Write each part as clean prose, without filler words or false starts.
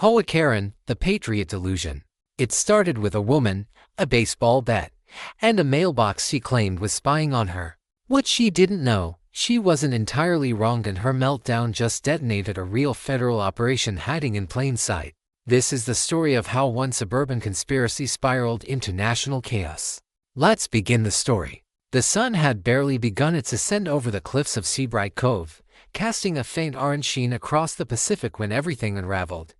HOA Karen, the Patriot Delusion. It started with a woman, a baseball bat, and a mailbox she claimed was spying on her. What she didn't know, she wasn't entirely wrong, and her meltdown just detonated a real federal operation hiding in plain sight. This is the story of how one suburban conspiracy spiraled into national chaos. Let's begin the story. The sun had barely begun its ascent over the cliffs of Seabright Cove, casting a faint orange sheen across the Pacific when everything unraveled.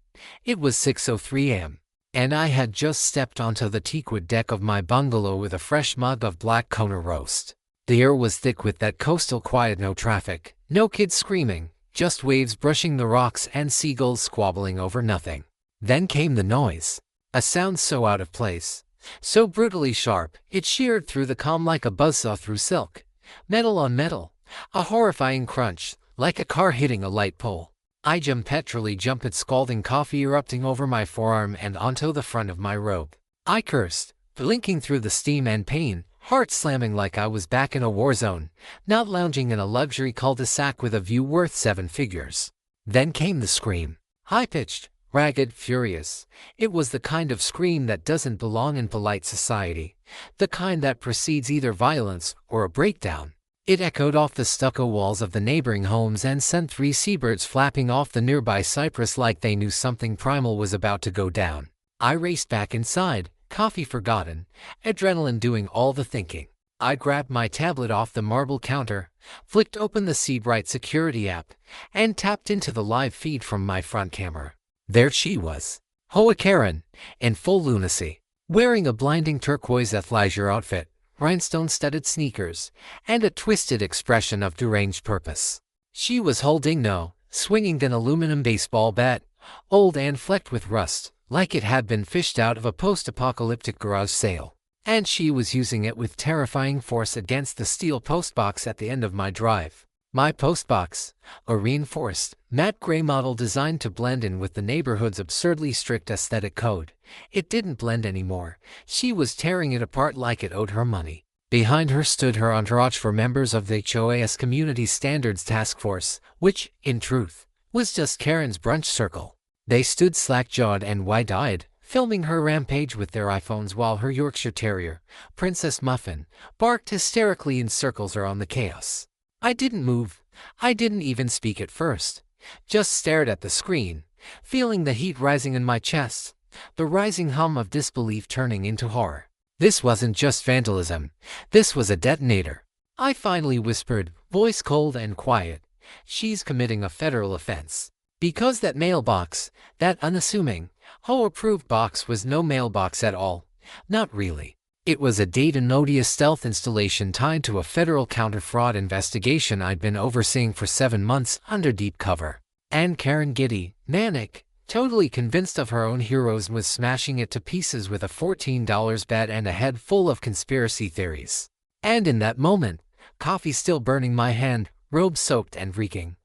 It was 6:03 a.m., and I had just stepped onto the teakwood deck of my bungalow with a fresh mug of black Kona roast. The air was thick with that coastal quiet, no traffic, no kids screaming, just waves brushing the rocks and seagulls squabbling over nothing. Then came the noise, a sound so out of place, so brutally sharp, it sheared through the calm like a buzzsaw through silk, metal on metal, a horrifying crunch, like a car hitting a light pole. I petrally jumped at scalding coffee erupting over my forearm and onto the front of my robe. I cursed, blinking through the steam and pain, heart slamming like I was back in a war zone, not lounging in a luxury cul-de-sac with a view worth 7 figures. Then came the scream. High-pitched, ragged, furious. It was the kind of scream that doesn't belong in polite society, the kind that precedes either violence or a breakdown. It echoed off the stucco walls of the neighboring homes and sent 3 seabirds flapping off the nearby cypress like they knew something primal was about to go down. I raced back inside, coffee forgotten, adrenaline doing all the thinking. I grabbed my tablet off the marble counter, flicked open the Seabright security app, and tapped into the live feed from my front camera. There she was, HOA Karen, in full lunacy, wearing a blinding turquoise athleisure outfit, rhinestone-studded sneakers, and a twisted expression of deranged purpose. She was holding swinging an aluminum baseball bat, old and flecked with rust, like it had been fished out of a post-apocalyptic garage sale. And she was using it with terrifying force against the steel postbox at the end of my drive. My postbox, a reinforced, matte gray model designed to blend in with the neighborhood's absurdly strict aesthetic code. It didn't blend anymore. She was tearing it apart like it owed her money. Behind her stood her entourage, for members of the HOA's Community Standards Task Force, which, in truth, was just Karen's brunch circle. They stood slack-jawed and wide-eyed, filming her rampage with their iPhones while her Yorkshire Terrier, Princess Muffin, barked hysterically in circles around the chaos. I didn't move. I didn't even speak at first. Just stared at the screen, feeling the heat rising in my chest, the rising hum of disbelief turning into horror. This wasn't just vandalism. This was a detonator. I finally whispered, voice cold and quiet, "She's committing a federal offense." Because that mailbox, that unassuming, HOA-approved box, was no mailbox at all. Not really. It was a Dayton odious stealth installation tied to a federal counter-fraud investigation I'd been overseeing for 7 months under deep cover. And Karen, giddy, manic, totally convinced of her own heroism, was smashing it to pieces with a $14 bet and a head full of conspiracy theories. And in that moment, coffee still burning my hand, robe soaked and reeking,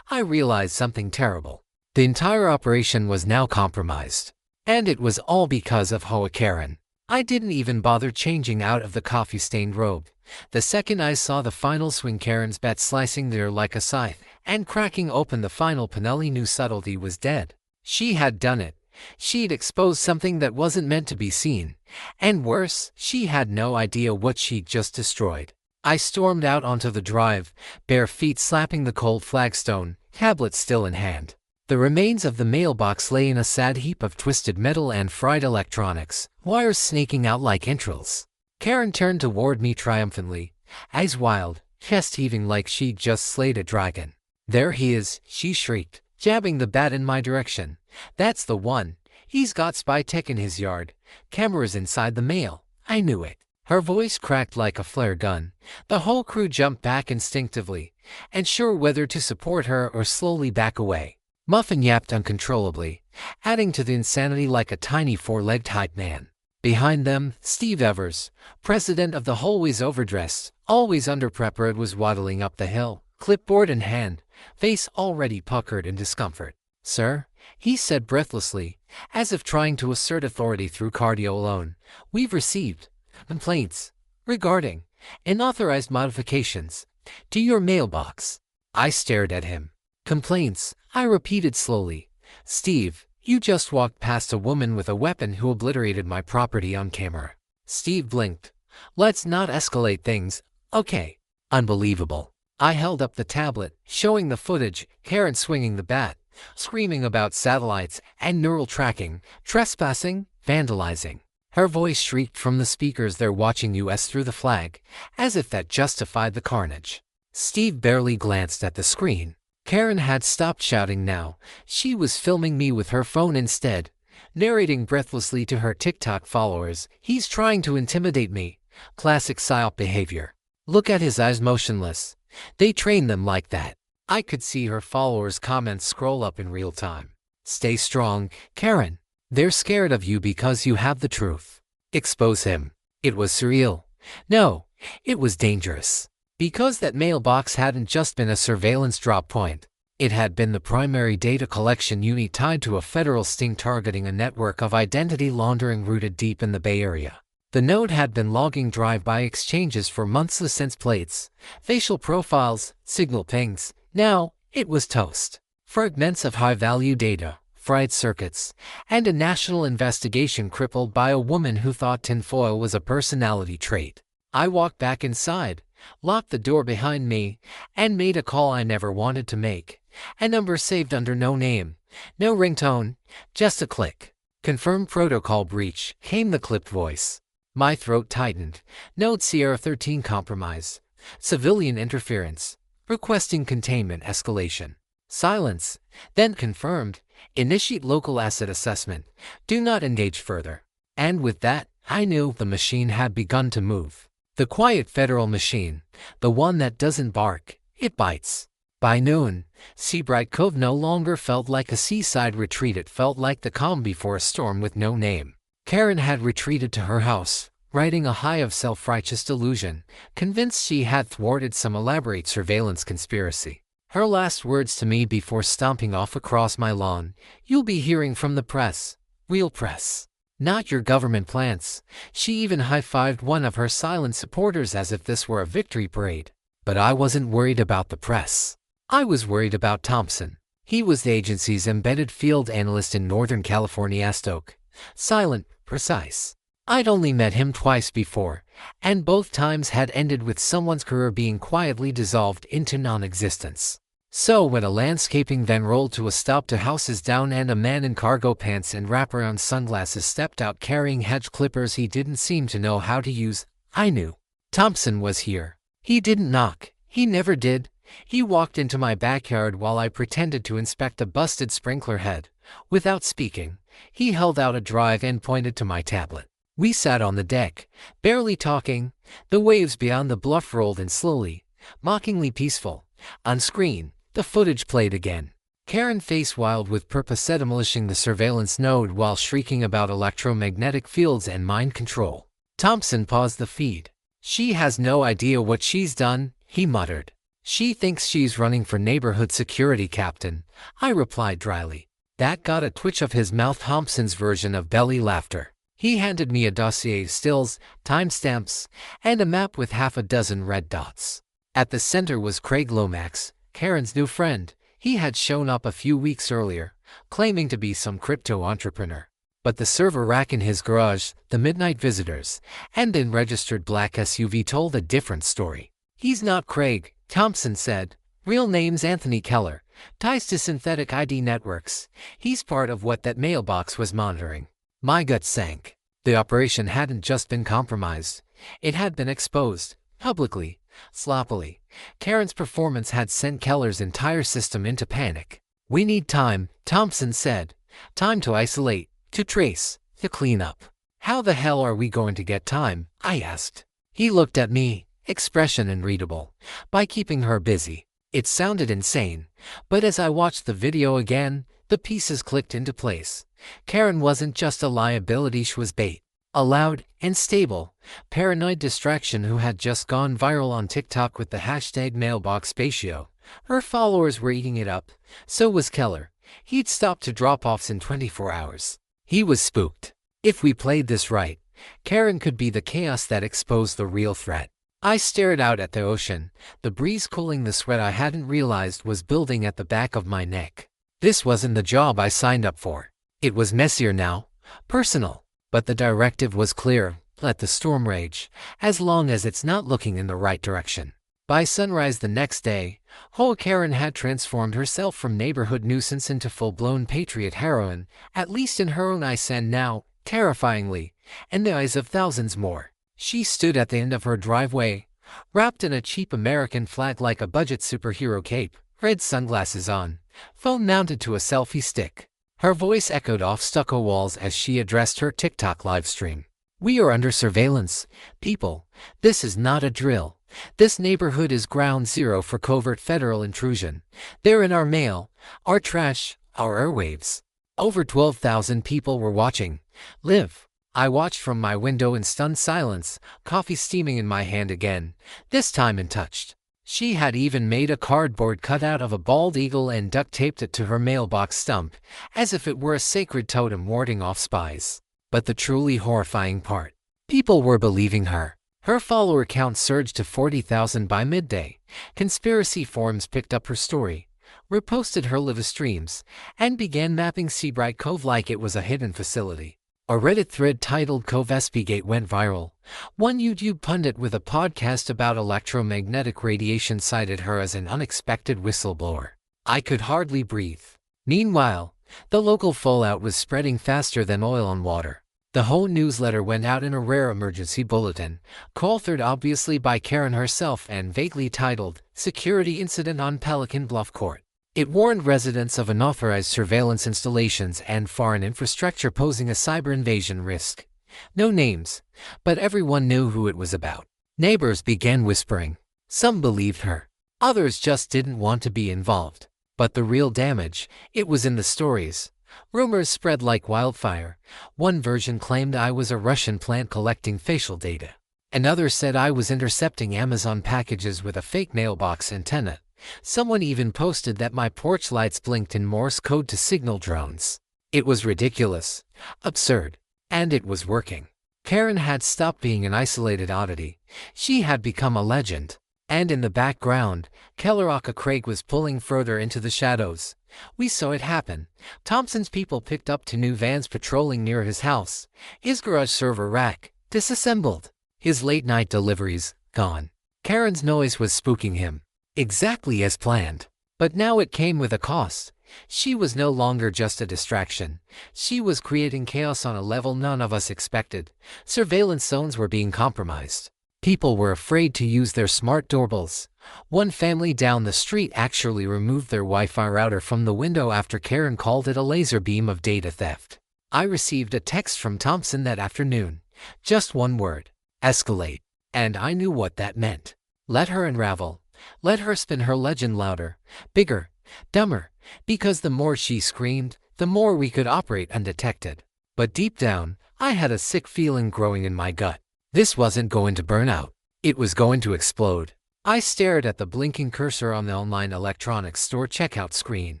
I realized something terrible. The entire operation was now compromised. And it was all because of HOA Karen. I didn't even bother changing out of the coffee-stained robe. The second I saw the final swing, Karen's bat slicing the air like a scythe, and cracking open the final panel, knew subtlety was dead. She had done it. She'd exposed something that wasn't meant to be seen. And worse, she had no idea what she'd just destroyed. I stormed out onto the drive, bare feet slapping the cold flagstone, tablet still in hand. The remains of the mailbox lay in a sad heap of twisted metal and fried electronics, wires snaking out like entrails. Karen turned toward me triumphantly, eyes wild, chest heaving like she'd just slayed a dragon. "There he is," she shrieked, jabbing the bat in my direction. "That's the one. He's got spy tech in his yard. Cameras inside the mail. I knew it." Her voice cracked like a flare gun. The whole crew jumped back instinctively, unsure whether to support her or slowly back away. Muffin yapped uncontrollably, adding to the insanity like a tiny 4-legged hype man. Behind them, Steve Evers, president of the always overdressed, always underprepared, was waddling up the hill, clipboard in hand, face already puckered in discomfort. "Sir," he said breathlessly, as if trying to assert authority through cardio alone, "we've received complaints regarding unauthorized modifications to your mailbox." I stared at him. "Complaints," I repeated slowly. "Steve, You just walked past a woman with a weapon who obliterated my property on camera. Steve blinked. Let's not escalate things, okay? Unbelievable. I held up the tablet, showing the footage, Karen swinging the bat, screaming about satellites and neural tracking, trespassing, vandalizing. Her voice shrieked from the speakers. They're watching us through the flag, as if that justified the carnage. Steve barely glanced at the screen. Karen had stopped shouting now. She was filming me with her phone instead, narrating breathlessly to her TikTok followers. He's trying to intimidate me. Classic psyop behavior. Look at his eyes, motionless. They train them like that. I could see her followers' comments scroll up in real time. Stay strong, Karen. They're scared of you because you have the truth. Expose him. It was surreal. No, it was dangerous. Because that mailbox hadn't just been a surveillance drop point. It had been the primary data collection unit tied to a federal sting targeting a network of identity laundering rooted deep in the Bay Area. The node had been logging drive-by exchanges for months, license plates, facial profiles, signal pings. Now, it was toast. Fragments of high-value data, fried circuits, and a national investigation crippled by a woman who thought tinfoil was a personality trait. I walked back inside, locked the door behind me, and made a call I never wanted to make. A number saved under no name, no ringtone, just a click. Confirm protocol breach, came the clipped voice. My throat tightened. Note Sierra 13 compromise. Civilian interference. Requesting containment escalation. Silence. Then confirmed. Initiate local asset assessment. Do not engage further. And with that, I knew the machine had begun to move. The quiet federal machine. The one that doesn't bark, it bites. By noon, Seabright Cove no longer felt like a seaside retreat. It felt like the calm before a storm with no name. Karen had retreated to her house, riding a high of self-righteous delusion, convinced she had thwarted some elaborate surveillance conspiracy. Her last words to me before stomping off across my lawn: "You'll be hearing from the press. Real press. Not your government plants." She even high-fived one of her silent supporters as if this were a victory parade. But I wasn't worried about the press. I was worried about Thompson. He was the agency's embedded field analyst in Northern California. Stoke. Silent, precise. I'd only met him twice before, and both times had ended with someone's career being quietly dissolved into non-existence. So when a landscaping van rolled to a stop 2 houses down and a man in cargo pants and wraparound sunglasses stepped out carrying hedge clippers he didn't seem to know how to use, I knew. Thompson was here. He didn't knock. He never did. He walked into my backyard while I pretended to inspect a busted sprinkler head. Without speaking, he held out a drive and pointed to my tablet. We sat on the deck, barely talking. The waves beyond the bluff rolled in slowly, mockingly peaceful. On screen, the footage played again. Karen, face wild with purpose, said demolishing the surveillance node while shrieking about electromagnetic fields and mind control. Thompson paused the feed. "She has no idea what she's done," he muttered. "She thinks she's running for neighborhood security captain," I replied dryly. That got a twitch of his mouth, Thompson's version of belly laughter. He handed me a dossier of stills, timestamps, and a map with 6 red dots. At the center was Craig Lomax, Karen's new friend. He had shown up a few weeks earlier, claiming to be some crypto entrepreneur. But the server rack in his garage, the midnight visitors, and an registered black SUV told a different story. "He's not Craig," Thompson said. "Real name's Anthony Keller. Ties to synthetic ID networks. He's part of what that mailbox was monitoring." My gut sank. The operation hadn't just been compromised. It had been exposed, publicly, sloppily. Karen's performance had sent Keller's entire system into panic. "We need time," Thompson said. "Time to isolate, to trace, to clean up." "How the hell are we going to get time?" I asked. He looked at me, expression unreadable. "By keeping her busy." It sounded insane, but as I watched the video again, the pieces clicked into place. Karen wasn't just a liability, she was bait. A loud and stable, paranoid distraction who had just gone viral on TikTok with the hashtag #MailboxSpatio. Her followers were eating it up. So was Keller. He'd stopped to drop-offs in 24 hours. He was spooked. If we played this right, Karen could be the chaos that exposed the real threat. I stared out at the ocean, the breeze cooling the sweat I hadn't realized was building at the back of my neck. This wasn't the job I signed up for. It was messier now, personal, but the directive was clear: let the storm rage, as long as it's not looking in the right direction. By sunrise the next day, HOA Karen had transformed herself from neighborhood nuisance into full-blown patriot heroine, at least in her own eyes, and now, terrifyingly, in the eyes of thousands more. She stood at the end of her driveway, wrapped in a cheap American flag like a budget superhero cape, red sunglasses on, phone mounted to a selfie stick. Her voice echoed off stucco walls as she addressed her TikTok livestream. "We are under surveillance, people. This is not a drill. This neighborhood is ground zero for covert federal intrusion. They're in our mail, our trash, our airwaves." Over 12,000 people were watching. Live. I watched from my window in stunned silence, coffee steaming in my hand again, this time untouched. She had even made a cardboard cutout of a bald eagle and duct-taped it to her mailbox stump, as if it were a sacred totem warding off spies. But the truly horrifying part: people were believing her. Her follower count surged to 40,000 by midday. Conspiracy forums picked up her story, reposted her live streams, and began mapping Seabright Cove like it was a hidden facility. A Reddit thread titled "Cove Espygate" went viral. One YouTube pundit with a podcast about electromagnetic radiation cited her as an unexpected whistleblower. I could hardly breathe. Meanwhile, the local fallout was spreading faster than oil on water. The whole newsletter went out in a rare emergency bulletin, co-authored obviously by Karen herself and vaguely titled "Security Incident on Pelican Bluff Court." It warned residents of unauthorized surveillance installations and foreign infrastructure posing a cyber invasion risk. No names, but everyone knew who it was about. Neighbors began whispering. Some believed her. Others just didn't want to be involved. But the real damage, it was in the stories. Rumors spread like wildfire. One version claimed I was a Russian plant collecting facial data. Another said I was intercepting Amazon packages with a fake mailbox antenna. Someone even posted that my porch lights blinked in Morse code to signal drones. It was ridiculous, absurd, and it was working. Karen had stopped being an isolated oddity. She had become a legend. And in the background, Kelleraka Craig was pulling further into the shadows. We saw it happen. Thompson's people picked up 2 new vans patrolling near his house. His garage server rack, disassembled. His late-night deliveries, gone. Karen's noise was spooking him. Exactly as planned. But now it came with a cost. She was no longer just a distraction. She was creating chaos on a level none of us expected. Surveillance zones were being compromised. People were afraid to use their smart doorbells. One family down the street actually removed their Wi-Fi router from the window after Karen called it a laser beam of data theft. I received a text from Thompson that afternoon. Just one word: escalate. And I knew what that meant. Let her unravel. Let her spin her legend louder, bigger, dumber, because the more she screamed, the more we could operate undetected. But deep down, I had a sick feeling growing in my gut. This wasn't going to burn out. It was going to explode. I stared at the blinking cursor on the online electronics store checkout screen.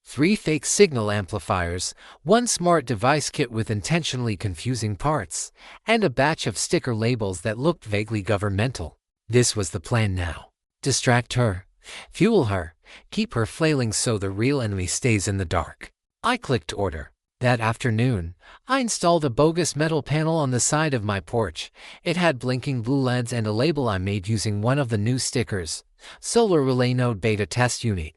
3 fake signal amplifiers, 1 smart device kit with intentionally confusing parts, and a batch of sticker labels that looked vaguely governmental. This was the plan now. Distract her, fuel her, keep her flailing so the real enemy stays in the dark. I clicked order. That afternoon, I installed a bogus metal panel on the side of my porch. It had blinking blue LEDs and a label I made using one of the new stickers. Solar Relay Node Beta Test Unit.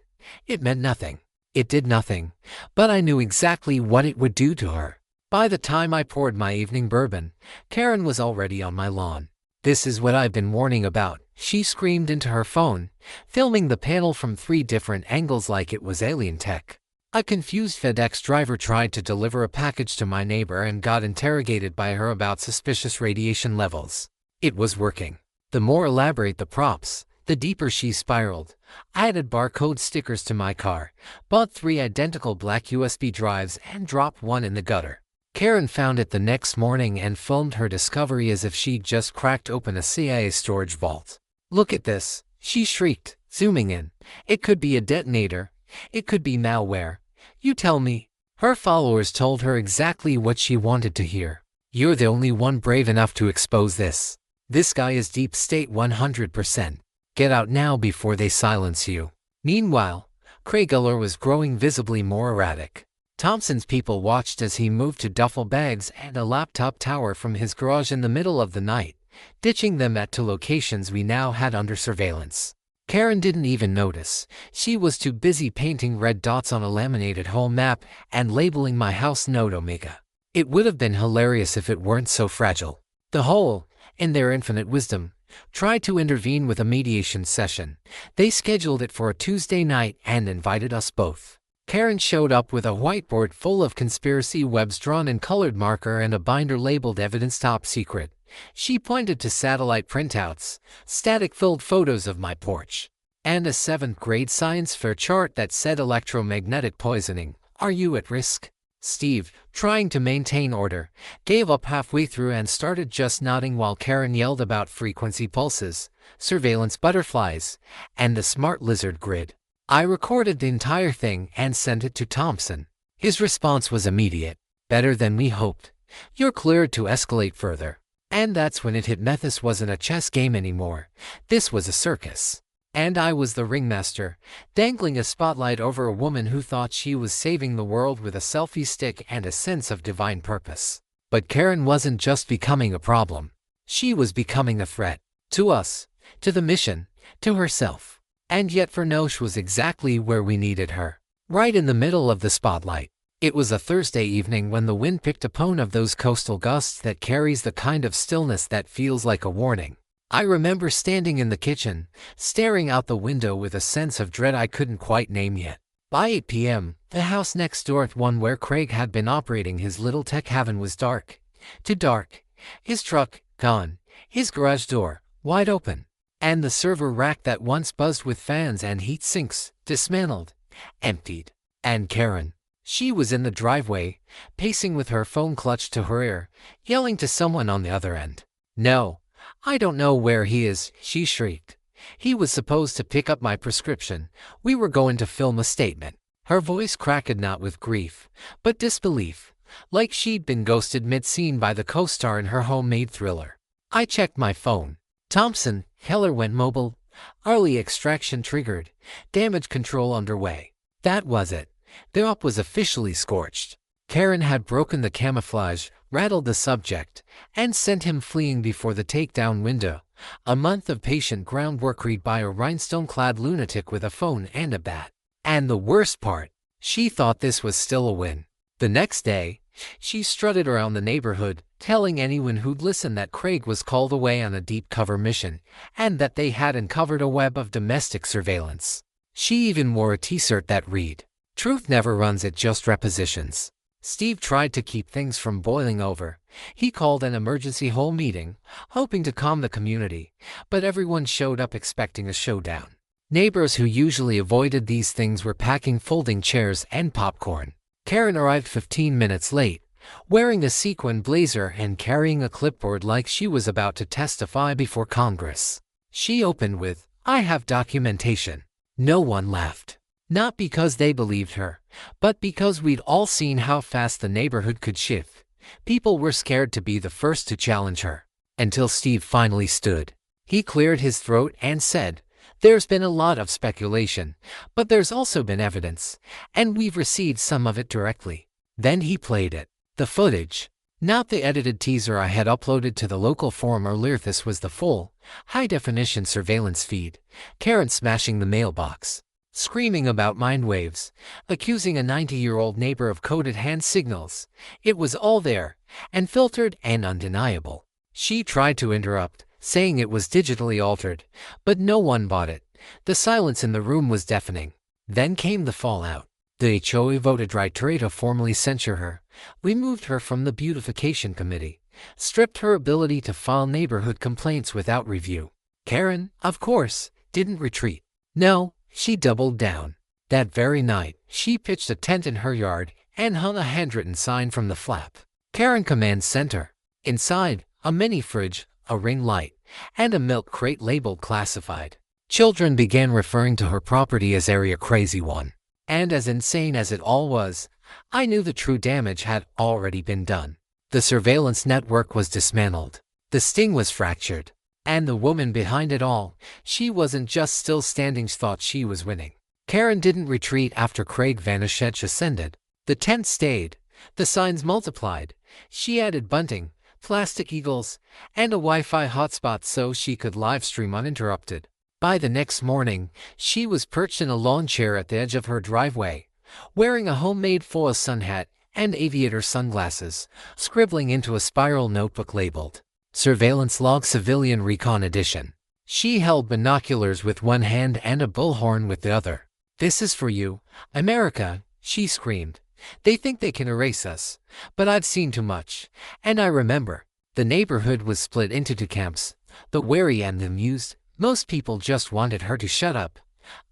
It meant nothing. It did nothing. But I knew exactly what it would do to her. By the time I poured my evening bourbon, Karen was already on my lawn. "This is what I've been warning about," she screamed into her phone, filming the panel from 3 different angles like it was alien tech. A confused FedEx driver tried to deliver a package to my neighbor and got interrogated by her about suspicious radiation levels. It was working. The more elaborate the props, the deeper she spiraled. I added barcode stickers to my car, bought 3 identical black USB drives, and dropped one in the gutter. Karen found it the next morning and filmed her discovery as if she'd just cracked open a CIA storage vault. "Look at this," she shrieked, zooming in. "It could be a detonator. It could be malware. You tell me." Her followers told her exactly what she wanted to hear. "You're the only one brave enough to expose this. This guy is deep state 100%. Get out now before they silence you." Meanwhile, Craig Uller was growing visibly more erratic. Thompson's people watched as he moved to duffel bags and a laptop tower from his garage in the middle of the night, ditching them at two locations we now had under surveillance. Karen didn't even notice. She was too busy painting red dots on a laminated home map and labeling my house Note Omega. It would have been hilarious if it weren't so fragile. The whole, in their infinite wisdom, tried to intervene with a mediation session. They scheduled it for a Tuesday night and invited us both. Karen showed up with a whiteboard full of conspiracy webs drawn in colored marker and a binder labeled Evidence Top Secret. She pointed to satellite printouts, static-filled photos of my porch, and a 7th grade science fair chart that said electromagnetic poisoning. Are you at risk? Steve, trying to maintain order, gave up halfway through and started just nodding while Karen yelled about frequency pulses, surveillance butterflies, and the smart lizard grid. I recorded the entire thing and sent it to Thompson. His response was immediate. Better than we hoped. You're cleared to escalate further. And that's when it hit me. This wasn't a chess game anymore. This was a circus. And I was the ringmaster, dangling a spotlight over a woman who thought she was saving the world with a selfie stick and a sense of divine purpose. But Karen wasn't just becoming a problem. She was becoming a threat. To us, to the mission, to herself. And yet Vernoche was exactly where we needed her. Right in the middle of the spotlight. It was a Thursday evening when the wind picked up one of those coastal gusts that carries the kind of stillness that feels like a warning. I remember standing in the kitchen, staring out the window with a sense of dread I couldn't quite name yet. By 8 p.m., the house next door, the one where Craig had been operating his little tech haven, was dark. Too dark. His truck, gone. His garage door, wide open. And the server rack that once buzzed with fans and heat sinks, dismantled, emptied. And Karen. She was in the driveway, pacing with her phone clutched to her ear, yelling to someone on the other end. "No, I don't know where he is," she shrieked. "He was supposed to pick up my prescription. We were going to film a statement." Her voice cracked not with grief, but disbelief, like she'd been ghosted mid-scene by the co-star in her homemade thriller. I checked my phone. Thompson, Keller went mobile. Early extraction triggered. Damage control underway. That was it. The up was officially scorched. Karen had broken the camouflage, rattled the subject, and sent him fleeing before the takedown window. A month of patient groundwork read by a rhinestone-clad lunatic with a phone and a bat. And the worst part, she thought this was still a win. The next day, she strutted around the neighborhood, telling anyone who'd listen that Craig was called away on a deep cover mission, and that they had uncovered a web of domestic surveillance. She even wore a t-shirt that read, "Truth never runs, it just repositions." Steve tried to keep things from boiling over. He called an emergency whole meeting, hoping to calm the community, but everyone showed up expecting a showdown. Neighbors who usually avoided these things were packing folding chairs and popcorn. Karen arrived 15 minutes late, wearing a sequin blazer and carrying a clipboard like she was about to testify before Congress. She opened with, "I have documentation." No one laughed. Not because they believed her, but because we'd all seen how fast the neighborhood could shift. People were scared to be the first to challenge her. Until Steve finally stood. He cleared his throat and said, "There's been a lot of speculation, but there's also been evidence, and we've received some of it directly." Then he played it. The footage. Not the edited teaser I had uploaded to the local forum earlier. This was the full, high-definition surveillance feed. Karen smashing the mailbox. Screaming about mind waves, accusing a 90-year-old neighbor of coded hand signals. It was all there, and filtered and undeniable. She tried to interrupt, saying it was digitally altered, but no one bought it. The silence in the room was deafening. Then came the fallout. The HOA voted right to formally censure her, removed her from the beautification committee, stripped her ability to file neighborhood complaints without review. Karen, of course, didn't retreat. No. She doubled down. That very night, she pitched a tent in her yard and hung a handwritten sign from the flap. Karen Command Center. Inside, a mini fridge, a ring light, and a milk crate labeled classified. Children began referring to her property as Area Crazy One. And as insane as it all was, I knew the true damage had already been done. The surveillance network was dismantled. The sting was fractured. And the woman behind it all, she wasn't just still standing, thought she was winning. Karen didn't retreat after Craig Vanishech ascended. The tent stayed. The signs multiplied. She added bunting, plastic eagles, and a Wi-Fi hotspot so she could livestream uninterrupted. By the next morning, she was perched in a lawn chair at the edge of her driveway, wearing a homemade foil sun hat and aviator sunglasses, scribbling into a spiral notebook labeled Surveillance Log Civilian Recon Edition. She held binoculars with one hand and a bullhorn with the other. "This is for you, America," she screamed. "They think they can erase us, but I've seen too much, and I remember." The neighborhood was split into two camps, the wary and the amused. Most people just wanted her to shut up.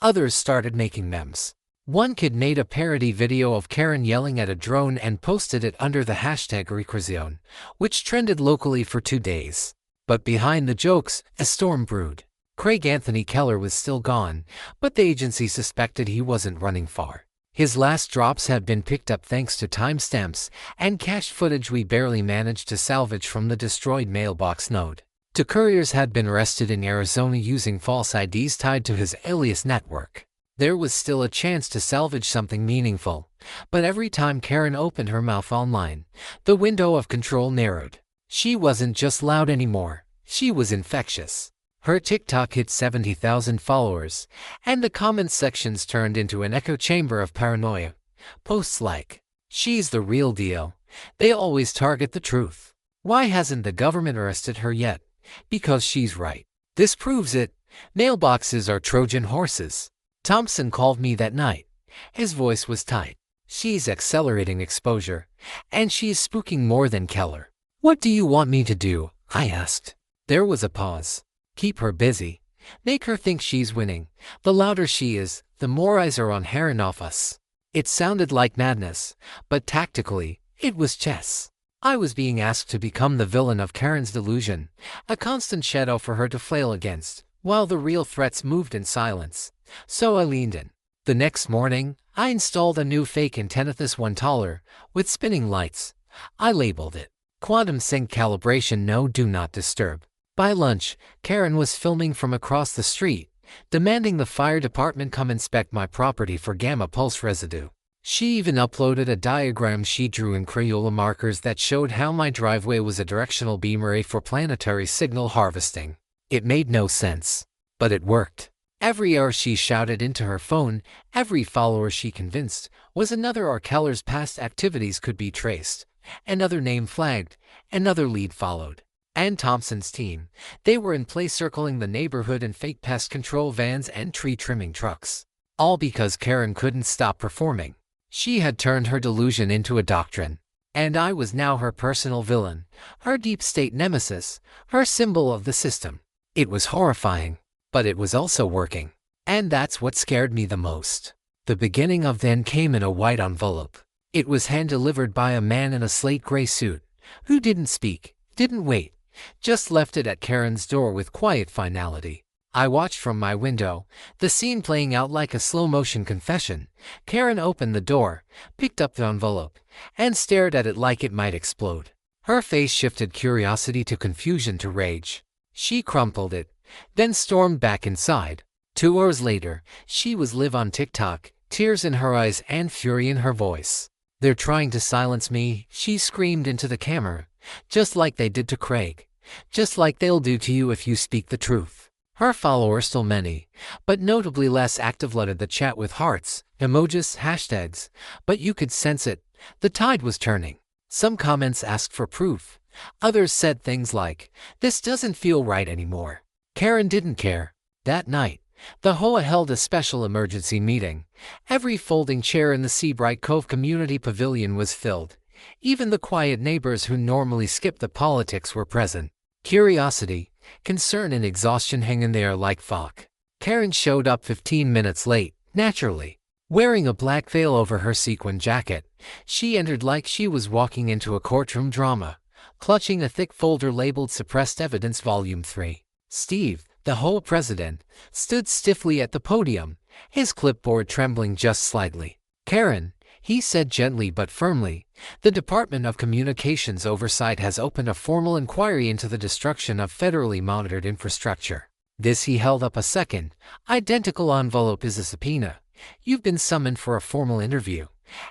Others started making memes. One kid made a parody video of Karen yelling at a drone and posted it under the hashtag #Recreación, which trended locally for 2 days. But behind the jokes, a storm brewed. Craig Anthony Keller was still gone, but the agency suspected he wasn't running far. His last drops had been picked up thanks to timestamps and cached footage we barely managed to salvage from the destroyed mailbox node. Two couriers had been arrested in Arizona using false IDs tied to his alias network. There was still a chance to salvage something meaningful, but every time Karen opened her mouth online, the window of control narrowed. She wasn't just loud anymore, she was infectious. Her TikTok hit 70,000 followers, and the comment sections turned into an echo chamber of paranoia. Posts like, "She's the real deal. They always target the truth. Why hasn't the government arrested her yet? Because she's right. This proves it. Mailboxes are Trojan horses." Thompson called me that night. His voice was tight. "She's accelerating exposure, and she's spooking more than Keller." "What do you want me to do?" I asked. There was a pause. "Keep her busy. Make her think she's winning. The louder she is, the more eyes are on her and off us." It sounded like madness, but tactically, it was chess. I was being asked to become the villain of Karen's delusion, a constant shadow for her to flail against, while the real threats moved in silence. So I leaned in. The next morning, I installed a new fake antenna, this one taller, with spinning lights. I labeled it Quantum Sync Calibration No Do Not Disturb. By lunch, Karen was filming from across the street, demanding the fire department come inspect my property for gamma pulse residue. She even uploaded a diagram she drew in Crayola markers that showed how my driveway was a directional beam array for planetary signal harvesting. It made no sense, but it worked. Every hour she shouted into her phone, every follower she convinced, was another hour Keller's past activities could be traced. Another name flagged, another lead followed. And Thompson's team, they were in place circling the neighborhood in fake pest control vans and tree trimming trucks. All because Karen couldn't stop performing. She had turned her delusion into a doctrine. And I was now her personal villain, her deep state nemesis, her symbol of the system. It was horrifying, but it was also working. And that's what scared me the most. The beginning of then came in a white envelope. It was hand-delivered by a man in a slate gray suit, who didn't speak, didn't wait, just left it at Karen's door with quiet finality. I watched from my window, the scene playing out like a slow-motion confession. Karen opened the door, picked up the envelope, and stared at it like it might explode. Her face shifted curiosity to confusion to rage. She crumpled it, then stormed back inside. 2 hours later, she was live on TikTok, tears in her eyes and fury in her voice. "They're trying to silence me," she screamed into the camera, "just like they did to Craig. Just like they'll do to you if you speak the truth." Her followers, still many, but notably less active, flooded the chat with hearts, emojis, hashtags, but you could sense it. The tide was turning. Some comments asked for proof. Others said things like, "This doesn't feel right anymore." Karen didn't care. That night, the HOA held a special emergency meeting. Every folding chair in the Seabright Cove Community Pavilion was filled. Even the quiet neighbors who normally skip the politics were present. Curiosity, concern, and exhaustion hang in there like fog. Karen showed up 15 minutes late, naturally. Wearing a black veil over her sequin jacket, she entered like she was walking into a courtroom drama, clutching a thick folder labeled Suppressed Evidence Volume 3. Steve, the HOA president, stood stiffly at the podium, his clipboard trembling just slightly. "Karen," he said gently but firmly, "the Department of Communications Oversight has opened a formal inquiry into the destruction of federally monitored infrastructure." This, he held up a second, identical envelope, is a subpoena. You've been summoned for a formal interview.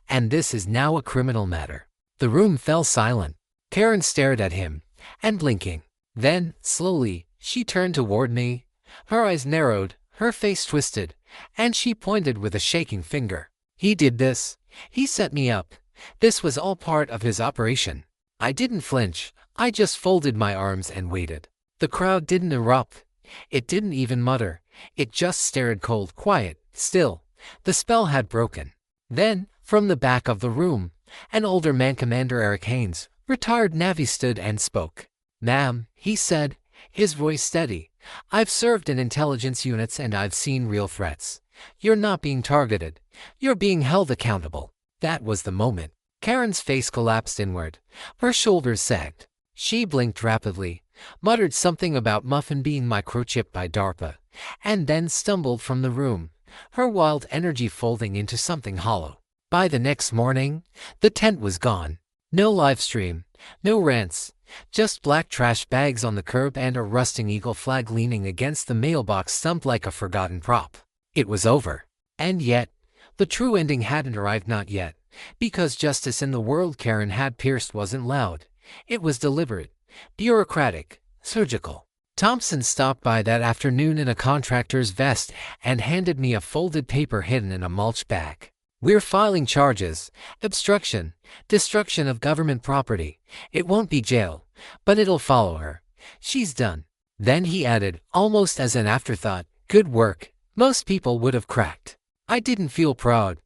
and this is now a criminal matter." The room fell silent. Karen stared at him, and blinking. Then, slowly, she turned toward me. Her eyes narrowed, her face twisted, and she pointed with a shaking finger. "He did this. He set me up. This was all part of his operation." I didn't flinch. I just folded my arms and waited. The crowd didn't erupt. It didn't even mutter. It just stared cold, quiet, still. The spell had broken. Then, from the back of the room, an older man, Commander Eric Haynes, retired Navy, stood and spoke. "Ma'am," he said, his voice steady, "I've served in intelligence units and I've seen real threats. You're not being targeted. You're being held accountable." That was the moment. Karen's face collapsed inward. Her shoulders sagged. She blinked rapidly, muttered something about Muffin being microchipped by DARPA, and then stumbled from the room, her wild energy folding into something hollow. By the next morning, the tent was gone. No live stream, no rants, just black trash bags on the curb and a rusting eagle flag leaning against the mailbox stumped like a forgotten prop. It was over. And yet, the true ending hadn't arrived, not yet, because justice in the world Karen had pierced wasn't loud. It was deliberate, bureaucratic, surgical. Thompson stopped by that afternoon in a contractor's vest and handed me a folded paper hidden in a mulch bag. "We're filing charges, obstruction, destruction of government property. It won't be jail, but it'll follow her. She's done." Then he added, almost as an afterthought, "Good work. Most people would have cracked." I didn't feel proud.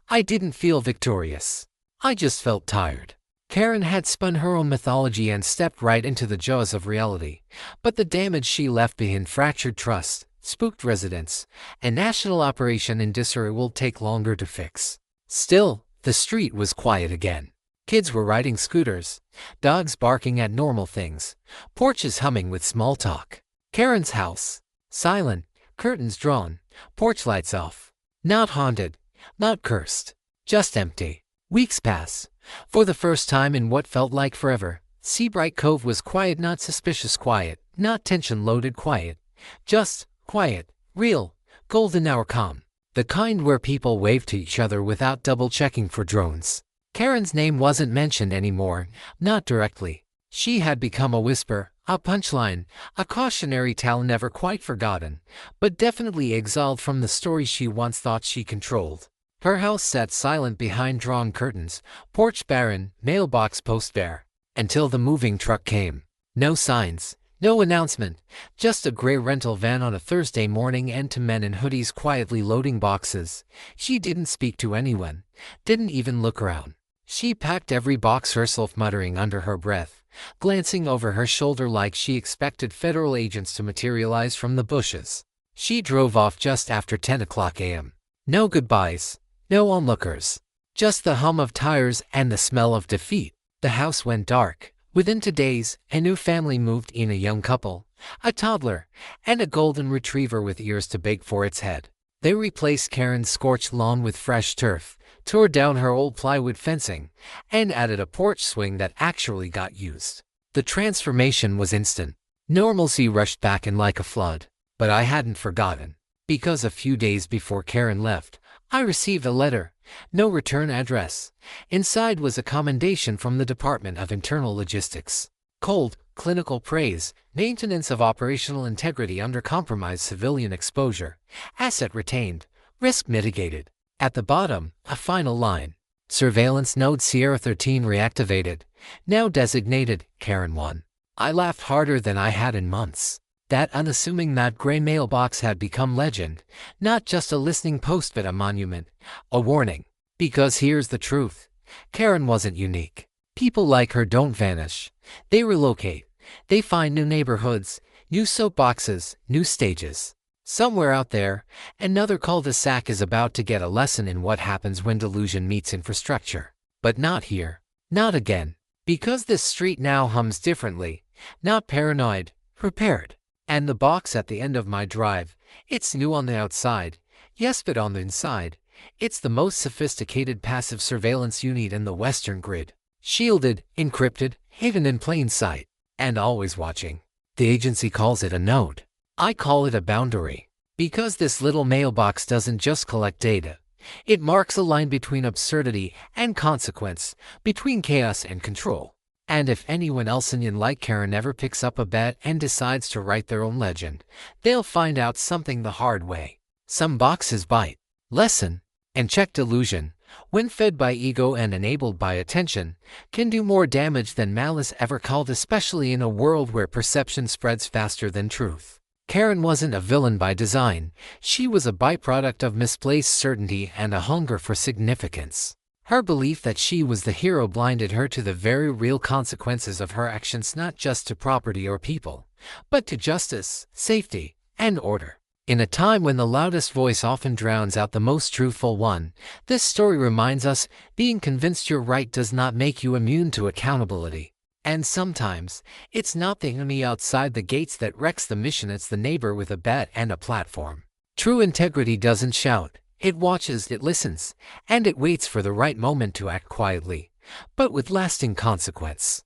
I didn't feel victorious. I just felt tired. Karen had spun her own mythology and stepped right into the jaws of reality, but the damage she left behind fractured trust, spooked residents, and national operation in disarray will take longer to fix. Still, the street was quiet again. Kids were riding scooters, dogs barking at normal things, porches humming with small talk. Karen's house, silent, curtains drawn, porch lights off. Not haunted, not cursed, just empty. Weeks pass. For the first time in what felt like forever, Seabright Cove was quiet, not suspicious quiet, not tension-loaded quiet. Just quiet, real, golden hour calm. The kind where people waved to each other without double-checking for drones. Karen's name wasn't mentioned anymore, not directly. She had become a whisper, a punchline, a cautionary tale never quite forgotten, but definitely exiled from the story she once thought she controlled. Her house sat silent behind drawn curtains, porch barren, mailbox post bare, until the moving truck came. No signs, no announcement, just a gray rental van on a Thursday morning and two men in hoodies quietly loading boxes. She didn't speak to anyone, didn't even look around. She packed every box herself, muttering under her breath, glancing over her shoulder like she expected federal agents to materialize from the bushes. She drove off just after 10 o'clock a.m. No goodbyes. No onlookers, just the hum of tires and the smell of defeat. The house went dark. Within 2 days, a new family moved in, a young couple, a toddler, and a golden retriever with ears too big for its head. They replaced Karen's scorched lawn with fresh turf, tore down her old plywood fencing, and added a porch swing that actually got used. The transformation was instant. Normalcy rushed back in like a flood. But I hadn't forgotten, because a few days before Karen left, I received a letter, no return address. Inside was a commendation from the Department of Internal Logistics. Cold, clinical praise, maintenance of operational integrity under compromised civilian exposure, asset retained, risk mitigated. At the bottom, a final line. Surveillance node Sierra 13 reactivated, now designated Karen 1. I laughed harder than I had in months. That unassuming matte gray mailbox had become legend, not just a listening post but a monument, a warning. Because here's the truth, Karen wasn't unique. People like her don't vanish. They relocate. They find new neighborhoods, new soapboxes, new stages. Somewhere out there, another cul-de-sac is about to get a lesson in what happens when delusion meets infrastructure. But not here. Not again. Because this street now hums differently, not paranoid, prepared. And the box at the end of my drive, it's new on the outside, yes, but on the inside, it's the most sophisticated passive surveillance unit in the Western grid. Shielded, encrypted, hidden in plain sight, and always watching. The agency calls it a node. I call it a boundary. Because this little mailbox doesn't just collect data, It marks a line between absurdity and consequence, between chaos and control. And if anyone else like Karen ever picks up a bet and decides to write their own legend, they'll find out something the hard way. Some boxes bite. Lesson. And check delusion, when fed by ego and enabled by attention, can do more damage than malice ever could, especially in a world where perception spreads faster than truth. Karen wasn't a villain by design. She was a byproduct of misplaced certainty and a hunger for significance. Her belief that she was the hero blinded her to the very real consequences of her actions, not just to property or people, but to justice, safety, and order. In a time when the loudest voice often drowns out the most truthful one, this story reminds us being convinced you're right does not make you immune to accountability. And sometimes, it's not the enemy outside the gates that wrecks the mission, it's the neighbor with a bet and a platform. True integrity doesn't shout. It watches, it listens, and it waits for the right moment to act quietly, but with lasting consequence.